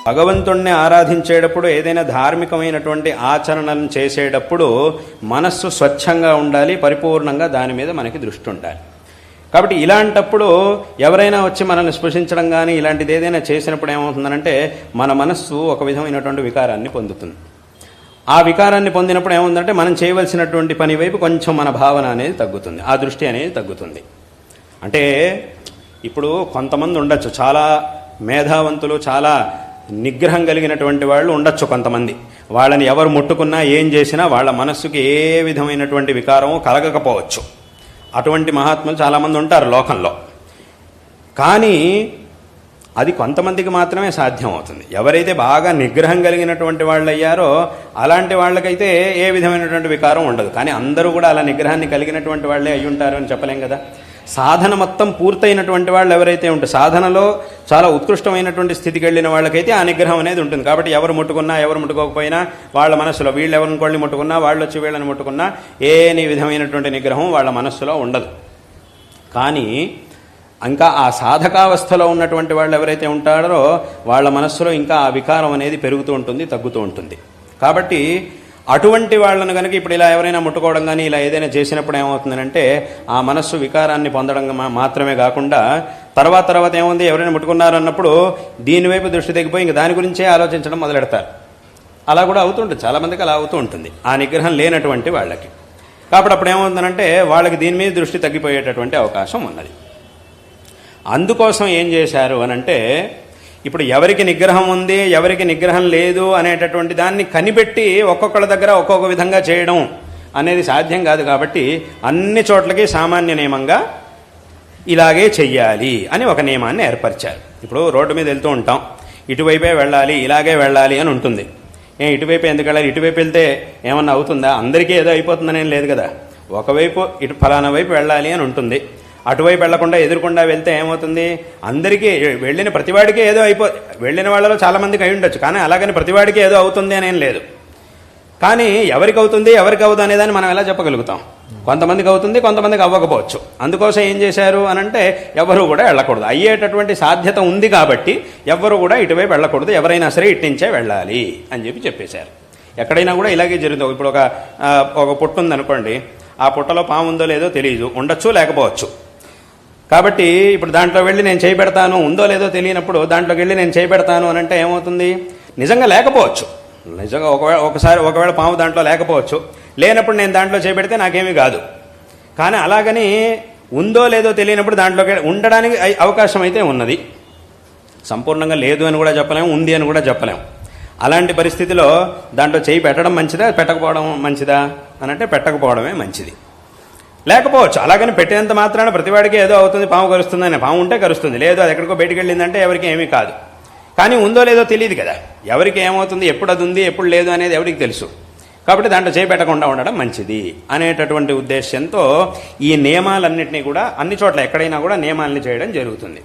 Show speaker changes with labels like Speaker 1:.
Speaker 1: భగవంతుణ్ణి ఆరాధించేటప్పుడు ఏదైనా ధార్మికమైనటువంటి ఆచరణలను చేసేటప్పుడు మనస్సు స్వచ్ఛంగా ఉండాలి, పరిపూర్ణంగా దాని మీద మనకి దృష్టి ఉండాలి. కాబట్టి ఇలాంటప్పుడు ఎవరైనా వచ్చి మనల్ని స్పృశించడం కానీ ఇలాంటిది ఏదైనా చేసినప్పుడు ఏమవుతుందనంటే మన మనస్సు ఒక విధమైనటువంటి వికారాన్ని పొందుతుంది. ఆ వికారాన్ని పొందినప్పుడు ఏముందంటే మనం చేయవలసినటువంటి పని వైపు కొంచెం మన భావన అనేది తగ్గుతుంది, ఆ దృష్టి అనేది తగ్గుతుంది. అంటే ఇప్పుడు కొంతమంది ఉండొచ్చు, చాలా మేధావంతులు, చాలా నిగ్రహం కలిగినటువంటి వాళ్ళు ఉండొచ్చు కొంతమంది. వాళ్ళని ఎవరు ముట్టుకున్నా ఏం చేసినా వాళ్ళ మనస్సుకి ఏ విధమైనటువంటి వికారము కలగకపోవచ్చు. అటువంటి మహాత్ములు చాలామంది ఉంటారు లోకంలో. కానీ అది కొంతమందికి మాత్రమే సాధ్యం అవుతుంది. ఎవరైతే బాగా నిగ్రహం కలిగినటువంటి వాళ్ళు అయ్యారో అలాంటి వాళ్ళకైతే ఏ విధమైనటువంటి వికారం ఉండదు. కానీ అందరూ కూడా అలా నిగ్రహాన్ని కలిగినటువంటి వాళ్ళే అయి ఉంటారు అని చెప్పలేం కదా. సాధన మొత్తం పూర్తయినటువంటి వాళ్ళు ఎవరైతే ఉంటారు, సాధనలో చాలా ఉత్కృష్టమైనటువంటి స్థితికి వెళ్ళిన వాళ్ళకైతే ఆ నిగ్రహం అనేది ఉంటుంది. కాబట్టి ఎవరు ముట్టుకున్నా ఎవరు ముట్టుకోకపోయినా వాళ్ళ మనస్సులో వీళ్ళు ఎవరిని ముట్టుకున్నా వాళ్ళు వచ్చి వీళ్ళని ముట్టుకున్నా ఏ విధమైనటువంటి నిగ్రహం వాళ్ళ మనస్సులో ఉండదు. కానీ ఇంకా ఆ సాధకావస్థలో ఉన్నటువంటి వాళ్ళు ఎవరైతే ఉంటారో వాళ్ళ మనస్సులో ఇంకా ఆ వికారం అనేది పెరుగుతూ ఉంటుంది, తగ్గుతూ ఉంటుంది. కాబట్టి అటువంటి వాళ్ళను కనుక ఇప్పుడు ఇలా ఎవరైనా ముట్టుకోవడం కానీ ఇలా ఏదైనా చేసినప్పుడు ఏమవుతుందంటే ఆ మనస్సు వికారాన్ని పొందడం మాత్రమే కాకుండా తర్వాత ఏముంది, ఎవరైనా ముట్టుకున్నారన్నప్పుడు దీనివైపు దృష్టి తగ్గిపోయి ఇంకా దాని గురించే ఆలోచించడం మొదలెడతారు. అలా కూడా అవుతుంటుంది, చాలామందికి అలా అవుతూ ఉంటుంది ఆ నిగ్రహం లేనటువంటి వాళ్ళకి. కాబట్టి అప్పుడు ఏమవుతుందంటే వాళ్ళకి దీని మీద దృష్టి తగ్గిపోయేటటువంటి అవకాశం ఉన్నది. అందుకోసం ఏం చేశారు అనంటే ఇప్పుడు ఎవరికి నిగ్రహం ఉంది ఎవరికి నిగ్రహం లేదు అనేటటువంటి దాన్ని కనిపెట్టి ఒక్కొక్కళ్ళ దగ్గర ఒక్కొక్క విధంగా చేయడం అనేది సాధ్యం కాదు. కాబట్టి అన్ని చోట్లకి సామాన్య నియమంగా ఇలాగే చెయ్యాలి అని ఒక నియమాన్ని ఏర్పరిచారు. ఇప్పుడు రోడ్డు మీద వెళ్తూ ఉంటాం, ఇటువైపే వెళ్ళాలి, ఇలాగే వెళ్ళాలి అని ఉంటుంది. ఇటువైపు ఎందుకు వెళ్ళాలి, ఇటువైపు వెళ్తే ఏమన్నా అవుతుందా, అందరికీ ఏదో అయిపోతుందనేం లేదు కదా. ఒకవైపు ఇటు ఫలానా వైపు వెళ్ళాలి అని ఉంటుంది. అటువైపు వెళ్లకుండా ఎదురుకుండా వెళ్తే ఏమవుతుంది, అందరికీ వెళ్ళిన ప్రతివాడికి ఏదో వెళ్ళిన వాళ్ళలో చాలామందికి అయి ఉండొచ్చు. కానీ అలాగని ప్రతివాడికి ఏదో అవుతుంది అనేం లేదు. కానీ ఎవరికి అవుతుంది ఎవరికి అవుతుంది అనేదాన్ని మనం ఎలా చెప్పగలుగుతాం? కొంతమందికి అవుతుంది, కొంతమందికి అవ్వకపోవచ్చు. అందుకోసం ఏం చేశారు అనంటే ఎవరు కూడా వెళ్ళకూడదు. అయ్యేటటువంటి సాధ్యత ఉంది కాబట్టి ఎవరు కూడా ఇటువైపు వెళ్ళకూడదు, ఎవరైనా సరే ఇట్టించే వెళ్ళాలి అని చెప్పేశారు. ఎక్కడైనా కూడా ఇలాగే జరుగుతుంది. ఇప్పుడు ఒక పుట్ట ఉందనుకోండి, ఆ పుట్టలో పాము ఉందో లేదో తెలియదు, ఉండొచ్చు లేకపోవచ్చు. కాబట్టి ఇప్పుడు దాంట్లో వెళ్ళి నేను చేయబెడతాను, ఉందో లేదో తెలియనప్పుడు దాంట్లోకి వెళ్ళి నేను చేయబెడతాను అని అంటే ఏమవుతుంది, నిజంగా లేకపోవచ్చు. నిజంగా ఒకవేళ పాము దాంట్లో లేకపోవచ్చు, లేనప్పుడు నేను దాంట్లో చేయబెడితే నాకేమీ కాదు. కానీ అలాగని ఉందో లేదో తెలియనప్పుడు దాంట్లోకి ఉండడానికి అవకాశం అయితే ఉన్నది. సంపూర్ణంగా లేదు అని కూడా చెప్పలేము, ఉంది అని కూడా చెప్పలేము. అలాంటి పరిస్థితిలో దాంట్లో చేయి పెట్టడం మంచిదా పెట్టకపోవడం మంచిదా అనంటే పెట్టకపోవడమే మంచిది. లేకపోవచ్చు, అలాగని పెట్టేంత మాత్రాన ప్రతివాడికి ఏదో అవుతుంది, పాము కరుస్తుందని. పాము ఉంటే కరుస్తుంది, లేదు అది ఎక్కడికో బయటికి వెళ్ళిందంటే ఎవరికి ఏమీ కాదు. కానీ ఉందో లేదో తెలియదు కదా, ఎవరికి ఏమవుతుంది, ఎప్పుడు అది ఉంది ఎప్పుడు లేదు అనేది ఎవరికి తెలుసు. కాబట్టి దాంట్లో చేపెట్టకుండా ఉండడం మంచిది అనేటటువంటి ఉద్దేశంతో ఈ నియమాలన్నింటినీ కూడా అన్ని చోట్ల ఎక్కడైనా కూడా నియమాలని చేయడం జరుగుతుంది.